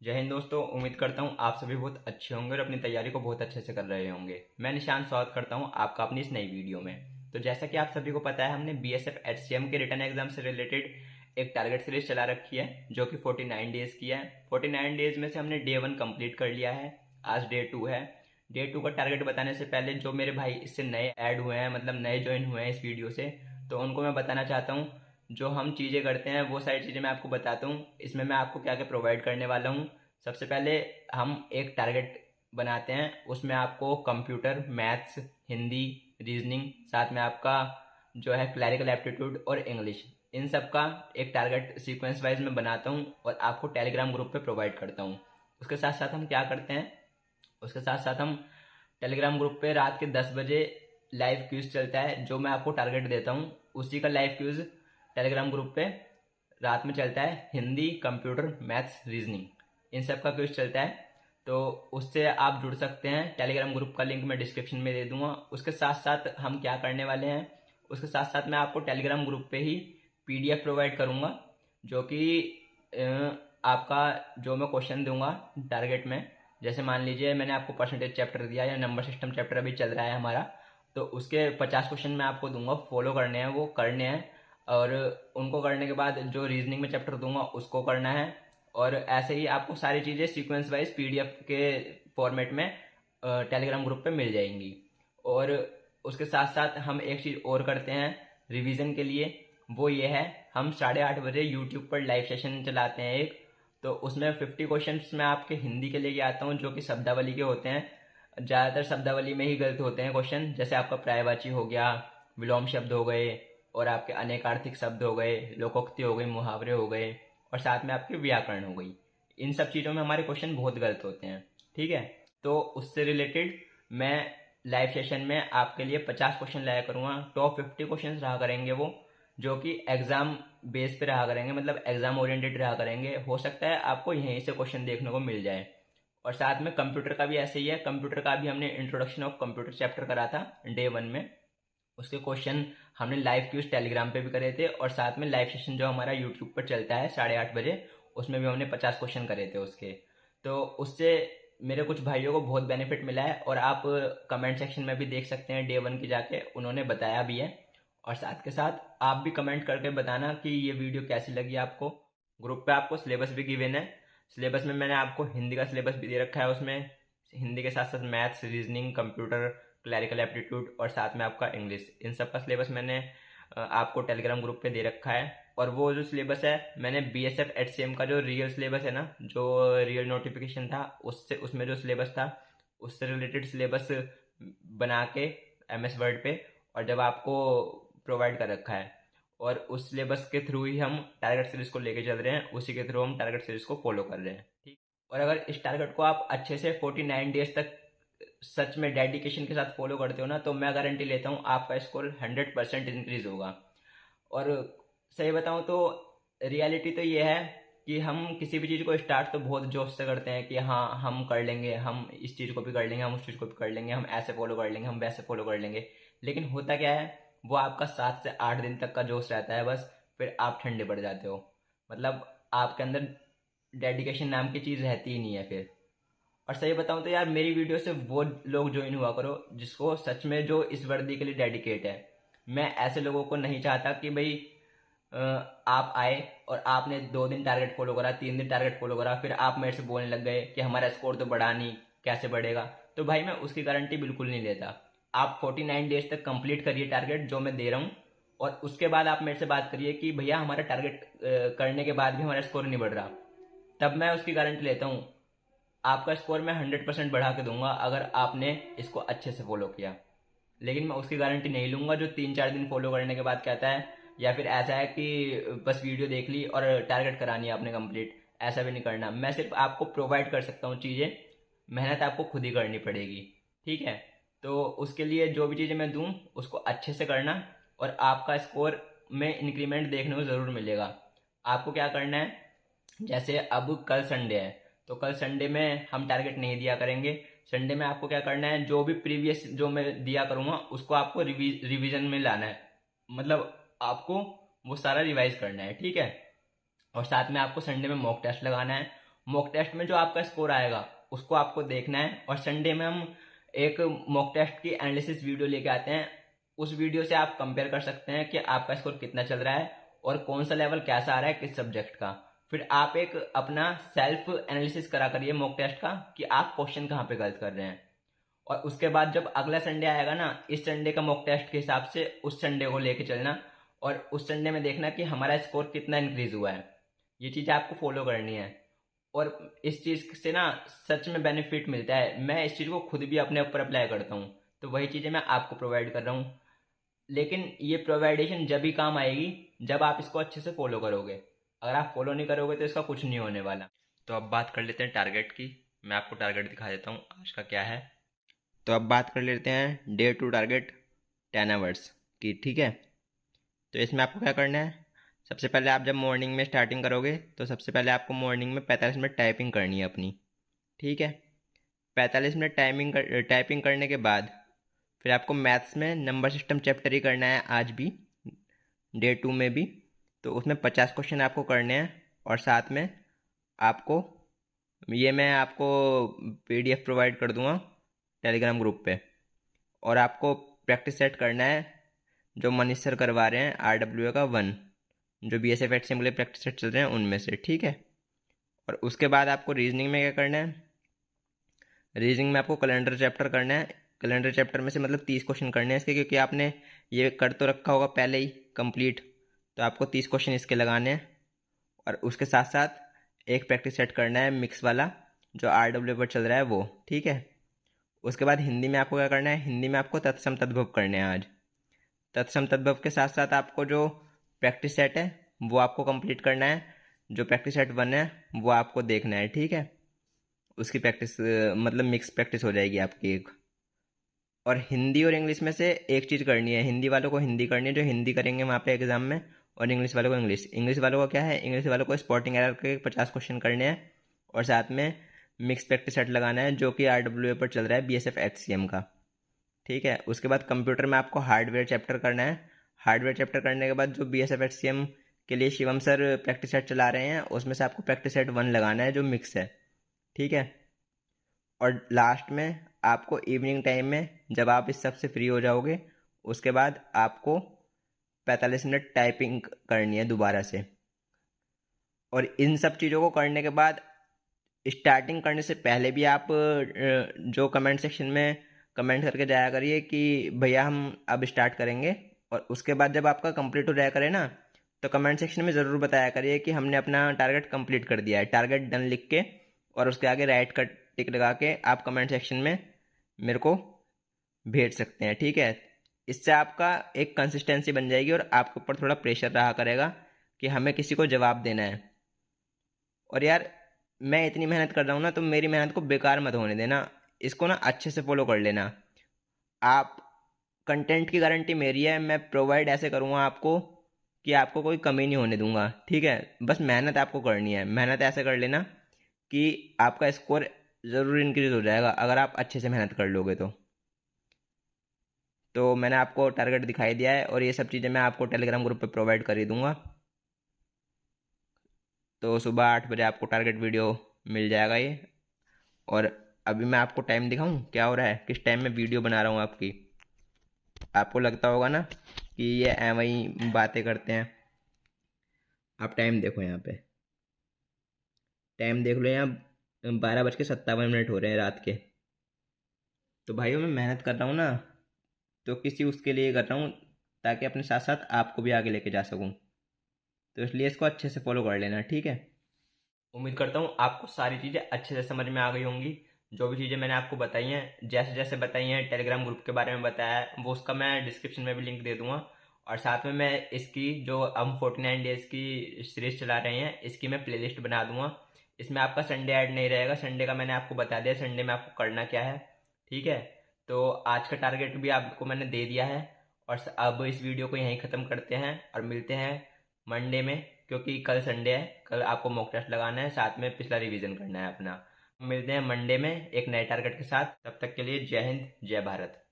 जय हिंद दोस्तों। उम्मीद करता हूँ आप सभी बहुत अच्छे होंगे और अपनी तैयारी को बहुत अच्छे से कर रहे होंगे। मैं निशान स्वागत करता हूँ आपका अपनी इस नई वीडियो में। तो जैसा कि आप सभी को पता है, हमने बीएसएफ एचसीएम के रिटर्न एग्जाम से रिलेटेड एक टारगेट सीरीज चला रखी है जो कि 49 डेज की है। 49 डेज में से हमने डे 1 कंप्लीट कर लिया है, आज डे 2 है। डे 2 का टारगेट बताने से पहले जो मेरे भाई इससे नए ऐड हुए हैं, मतलब नए ज्वाइन हुए हैं इस वीडियो से, तो उनको मैं बताना चाहता हूँ जो हम चीज़ें करते हैं वो सारी चीज़ें मैं आपको बताता हूँ। इसमें मैं आपको क्या क्या प्रोवाइड करने वाला हूँ। सबसे पहले हम एक टारगेट बनाते हैं, उसमें आपको कंप्यूटर, मैथ्स, हिंदी, रीजनिंग, साथ में आपका जो है क्लरिकल एप्टीट्यूड और इंग्लिश, इन सब का एक टारगेट सीक्वेंस वाइज में बनाता हूँ और आपको टेलीग्राम ग्रुप पे प्रोवाइड करता हूँ। उसके साथ साथ हम क्या करते हैं, उसके साथ साथ हम टेलीग्राम ग्रुप पे रात के 10 बजे लाइव क्यूज चलता है। जो मैं आपको टारगेट देता हूँ उसी का लाइव क्यूज टेलीग्राम ग्रुप पे रात में चलता है। हिंदी, कंप्यूटर, मैथ्स, रीजनिंग, इन सब का क्विज चलता है। तो उससे आप जुड़ सकते हैं। टेलीग्राम ग्रुप का लिंक मैं डिस्क्रिप्शन में दे दूंगा। उसके साथ साथ हम क्या करने वाले हैं, उसके साथ साथ मैं आपको टेलीग्राम ग्रुप पे ही पीडीएफ प्रोवाइड करूंगा, जो कि आपका जो मैं क्वेश्चन दूंगा टारगेट में, जैसे मान लीजिए मैंने आपको परसेंटेज चैप्टर दिया या नंबर सिस्टम चैप्टर अभी चल रहा है हमारा, तो उसके 50 क्वेश्चन मैं आपको दूंगा, फॉलो करने हैं, वो करने हैं। और उनको करने के बाद जो रीजनिंग में चैप्टर दूंगा उसको करना है। और ऐसे ही आपको सारी चीज़ें सीक्वेंस वाइज पीडीएफ के फॉर्मेट में टेलीग्राम ग्रुप पे मिल जाएंगी। और उसके साथ साथ हम एक चीज़ और करते हैं रिवीजन के लिए, वो ये है, हम 8:30 बजे यूट्यूब पर लाइव सेशन चलाते हैं एक। तो उसमें 50 क्वेश्चंस मैं आपके हिंदी के लेके आता हूँ, जो कि शब्दावली के होते हैं। ज़्यादातर शब्दावली में ही गलत होते हैं क्वेश्चन, जैसे आपका पर्यायवाची हो गया, विलोम शब्द हो गए, और आपके अनेकार्थिक शब्द हो गए, लोकोक्ति हो गई, मुहावरे हो गए, और साथ में आपकी व्याकरण हो गई। इन सब चीज़ों में हमारे क्वेश्चन बहुत गलत होते हैं, ठीक है। तो उससे रिलेटेड मैं लाइव सेशन में आपके लिए 50 क्वेश्चन लाया करूँगा। टॉप 50 क्वेश्चन रहा करेंगे वो, जो कि एग्जाम बेस पे रहा करेंगे, मतलब एग्जाम ओरिएंटेड रहा करेंगे। हो सकता है आपको यहीं से क्वेश्चन देखने को मिल जाए। और साथ में कंप्यूटर का भी ऐसे ही है। कंप्यूटर का भी हमने इंट्रोडक्शन ऑफ कंप्यूटर चैप्टर करा था डे 1 में। उसके क्वेश्चन हमने लाइव क्यूज टेलीग्राम पे भी करे थे, और साथ में लाइव सेशन जो हमारा यूट्यूब पर चलता है 8:30 बजे, उसमें भी हमने 50 क्वेश्चन करे थे उसके। तो उससे मेरे कुछ भाइयों को बहुत बेनिफिट मिला है, और आप कमेंट सेक्शन में भी देख सकते हैं डे 1 की जाके, उन्होंने बताया भी है। और साथ के साथ आप भी कमेंट करके बताना कि ये वीडियो कैसी लगी आपको। ग्रुप पे आपको सिलेबस भी गिवन है। सिलेबस में मैंने आपको हिंदी का सिलेबस भी दे रखा है, उसमें हिंदी के साथ साथ maths, reasoning, computer, clerical aptitude और साथ में आपका इंग्लिश, इन सब का सिलेबस मैंने आपको टेलीग्राम ग्रुप पे दे रखा है। और वो जो सिलेबस है, मैंने बीएसएफ एचसीएम का जो रियल सिलेबस है ना, जो रियल नोटिफिकेशन था, उससे उसमें जो सिलेबस था उससे रिलेटेड सिलेबस बना के एमएस वर्ड पे और जब आपको प्रोवाइड कर रखा है। और उस सिलेबस के थ्रू ही हम टारगेट सीरीज को लेके चल रहे हैं, उसी के थ्रू हम टारगेट सीरीज को फॉलो कर रहे हैं, ठीक। और अगर इस टारगेट को आप अच्छे से 49 डेज तक सच में डेडिकेशन के साथ फॉलो करते हो ना, तो मैं गारंटी लेता हूँ आपका स्कोर 100% इंक्रीज होगा। और सही बताऊँ तो रियलिटी तो ये है कि हम किसी भी चीज़ को स्टार्ट तो बहुत जोश से करते हैं कि हाँ हम कर लेंगे, हम इस चीज़ को भी कर लेंगे, हम उस चीज़ को भी कर लेंगे, हम ऐसे फॉलो कर लेंगे, हम वैसे फॉलो कर लेंगे। लेकिन होता क्या है, वो आपका 7 से 8 दिन तक का जोश रहता है बस, फिर आप ठंडे पड़ जाते हो। मतलब आपके अंदर डेडिकेशन नाम की चीज़ रहती ही नहीं है फिर। और सही बताऊं तो यार, मेरी वीडियो से वो लोग ज्वाइन हुआ करो जिसको सच में जो इस वर्दी के लिए डेडिकेट है। मैं ऐसे लोगों को नहीं चाहता कि भाई आप आए और आपने 2 दिन टारगेट फॉलो करा, 3 दिन टारगेट फॉलो करा, फिर आप मेरे से बोलने लग गए कि हमारा स्कोर तो बढ़ा नहीं, कैसे बढ़ेगा। तो भाई मैं उसकी गारंटी बिल्कुल नहीं लेता। आप 49 डेज तक कंप्लीट करिए टारगेट जो मैं दे रहा हूँ, और उसके बाद आप मेरे से बात करिए कि भैया हमारा टारगेट करने के बाद भी हमारा स्कोर नहीं बढ़ रहा, तब मैं उसकी गारंटी लेता हूँ आपका स्कोर मैं 100% बढ़ा के दूंगा अगर आपने इसको अच्छे से फॉलो किया। लेकिन मैं उसकी गारंटी नहीं लूंगा जो 3-4 दिन फॉलो करने के बाद कहता है, या फिर ऐसा है कि बस वीडियो देख ली और टारगेट करानी है आपने कंप्लीट। ऐसा भी नहीं करना। मैं सिर्फ आपको प्रोवाइड कर सकता हूँ चीज़ें, मेहनत आपको खुद ही करनी पड़ेगी, ठीक है। तो उसके लिए जो भी चीज़ें मैं दूँ उसको अच्छे से करना, और आपका स्कोर में इंक्रीमेंट देखने को ज़रूर मिलेगा। आपको क्या करना है, जैसे अब कल संडे है, तो कल संडे में हम टारगेट नहीं दिया करेंगे। संडे में आपको क्या करना है, जो भी प्रीवियस जो मैं दिया करूँगा उसको आपको रिवीजन में लाना है, मतलब आपको वो सारा रिवाइज करना है, ठीक है। और साथ में आपको संडे में मॉक टेस्ट लगाना है। मॉक टेस्ट में जो आपका स्कोर आएगा उसको आपको देखना है, और संडे में हम एक मॉक टेस्ट की एनालिसिस वीडियो लेके आते हैं। उस वीडियो से आप कंपेयर कर सकते हैं कि आपका स्कोर कितना चल रहा है और कौन सा लेवल कैसा आ रहा है किस सब्जेक्ट का। फिर आप एक अपना सेल्फ एनालिसिस करा करिए मॉक टेस्ट का कि आप क्वेश्चन कहाँ पे गलत कर रहे हैं। और उसके बाद जब अगला संडे आएगा ना, इस संडे का मॉक टेस्ट के हिसाब से उस संडे को लेके चलना, और उस संडे में देखना कि हमारा स्कोर कितना इंक्रीज हुआ है। ये चीज़ें आपको फॉलो करनी है, और इस चीज़ से ना सच में बेनिफिट मिलता है। मैं इस चीज़ को खुद भी अपने ऊपर अप्लाई करता हूँ, तो वही चीज़ें मैं आपको प्रोवाइड कर रहा हूँ। लेकिन ये प्रोवाइडेशन जब भी काम आएगी जब आप इसको अच्छे से फॉलो करोगे। अगर आप फॉलो नहीं करोगे तो इसका कुछ नहीं होने वाला। तो अब बात कर लेते हैं टारगेट की। मैं आपको टारगेट दिखा देता हूँ आज का क्या है। तो अब बात कर लेते हैं डे टू टारगेट 10 आवर्स की, ठीक है। तो इसमें आपको क्या करना है, सबसे पहले आप जब मॉर्निंग में स्टार्टिंग करोगे तो सबसे पहले आपको मॉर्निंग में 45 मिनट टाइपिंग करनी है अपनी, ठीक है। 45 मिनट टाइपिंग करने के बाद फिर आपको मैथ्स में नंबर सिस्टम चैप्टर ही करना है आज भी, डे 2 में भी। तो उसमें 50 क्वेश्चन आपको करने हैं, और साथ में आपको ये मैं आपको PDF प्रोवाइड कर दूंगा टेलीग्राम ग्रुप पे। और आपको प्रैक्टिस सेट करना है जो मनीष सर करवा रहे हैं RWA का 1, जो BSF HCM के लिए प्रैक्टिस सेट चल रहे हैं उनमें से, ठीक है। और उसके बाद आपको रीजनिंग में क्या करना है, रीजनिंग में आपको कैलेंडर चैप्टर करना है। कैलेंडर चैप्टर में से मतलब 30 क्वेश्चन करने हैं इसके, क्योंकि आपने ये कर तो रखा होगा पहले ही कंप्लीट, तो आपको 30 क्वेश्चन इसके लगाने हैं। और उसके साथ साथ एक प्रैक्टिस सेट करना है मिक्स वाला जो RWA पर चल रहा है वो, ठीक है। उसके बाद हिंदी में आपको क्या करना है, हिंदी में आपको तत्सम तद्भव करने हैं आज। तत्सम तद्भव के साथ साथ आपको जो प्रैक्टिस सेट है वो आपको कंप्लीट करना है। जो प्रैक्टिस सेट 1 है वो आपको देखना है, ठीक है। उसकी प्रैक्टिस मतलब मिक्स प्रैक्टिस हो जाएगी आपकी एक। और हिंदी और इंग्लिश में से एक चीज़ करनी है, हिंदी वालों को हिंदी करनी है जो हिंदी करेंगे वहाँ पे एग्जाम में, और इंग्लिश वालों को इंग्लिश। इंग्लिश वालों को क्या है, इंग्लिश वालों को स्पॉटिंग एरर के 50 क्वेश्चन करने हैं, और साथ में मिक्स प्रैक्टिस सेट लगाना है जो कि RWA पर चल रहा है BSF HCM का, ठीक है। उसके बाद कंप्यूटर में आपको हार्डवेयर चैप्टर करना है। हार्डवेयर चैप्टर करने के बाद जो BSF HCM के लिए शिवम सर प्रैक्टिस सेट चला रहे हैं उसमें से आपको प्रैक्टिस सेट 1 लगाना है जो मिक्स है, ठीक है। और लास्ट में आपको इवनिंग टाइम में जब आप इस सब से फ्री हो जाओगे उसके बाद आपको 45 मिनट टाइपिंग करनी है दोबारा से। और इन सब चीज़ों को करने के बाद स्टार्टिंग करने से पहले भी आप जो कमेंट सेक्शन में कमेंट करके जाया करिए कि भैया हम अब स्टार्ट करेंगे। और उसके बाद जब आपका कंप्लीट हो जाया करे ना, तो कमेंट सेक्शन में ज़रूर बताया करिए कि हमने अपना टारगेट कंप्लीट कर दिया है, टारगेट डन लिख के, और उसके आगे राइट का टिक लगा के आप कमेंट सेक्शन में मेरे को भेज सकते हैं, ठीक है। इससे आपका एक कंसिस्टेंसी बन जाएगी और आपके ऊपर थोड़ा प्रेशर रहा करेगा कि हमें किसी को जवाब देना है। और यार मैं इतनी मेहनत कर रहा हूँ ना, तो मेरी मेहनत को बेकार मत होने देना, इसको ना अच्छे से फॉलो कर लेना। आप कंटेंट की गारंटी मेरी है, मैं प्रोवाइड ऐसे करूँगा आपको कि आपको कोई कमी नहीं होने दूंगा, ठीक है। बस मेहनत आपको करनी है, मेहनत ऐसे कर लेना कि आपका स्कोर ज़रूर इंक्रीज हो जाएगा अगर आप अच्छे से मेहनत कर लोगे तो मैंने आपको टारगेट दिखाई दिया है, और ये सब चीज़ें मैं आपको टेलीग्राम ग्रुप पे प्रोवाइड कर ही दूंगा। तो सुबह 8 बजे आपको टारगेट वीडियो मिल जाएगा ये। और अभी मैं आपको टाइम दिखाऊं क्या हो रहा है, किस टाइम में वीडियो बना रहा हूँ आपकी। आपको लगता होगा ना कि ये वही बातें करते हैं। आप टाइम देखो, यहाँ पे टाइम देख लो, यहाँ 12:57 हो रहे हैं रात के। तो भाइयों मैं मेहनत कर रहा हूँ ना, तो किसी उसके लिए कर रहा हूँ ताकि अपने साथ साथ आपको भी आगे लेके जा सकूँ। तो इसलिए इसको अच्छे से फॉलो कर लेना, ठीक है। उम्मीद करता हूँ आपको सारी चीज़ें अच्छे से समझ में आ गई होंगी। जो भी चीज़ें मैंने आपको बताई हैं, जैसे जैसे बताई हैं, टेलीग्राम ग्रुप के बारे में बताया है, वो उसका मैं डिस्क्रिप्शन में भी लिंक दे दूंगा। और साथ में मैं इसकी जो हम 49 डेज़ की सीरीज चला रहे हैं इसकी मैं प्लेलिस्ट बना दूंगा। इसमें आपका संडे ऐड नहीं रहेगा, संडे का मैंने आपको बता दिया संडे में आपको करना क्या है, ठीक है। तो आज का टारगेट भी आपको मैंने दे दिया है। और अब इस वीडियो को यहीं ख़त्म करते हैं और मिलते हैं मंडे में, क्योंकि कल संडे है, कल आपको मॉक टेस्ट लगाना है, साथ में पिछला रिवीजन करना है अपना। मिलते हैं मंडे में एक नए टारगेट के साथ, तब तक के लिए जय हिंद जय भारत।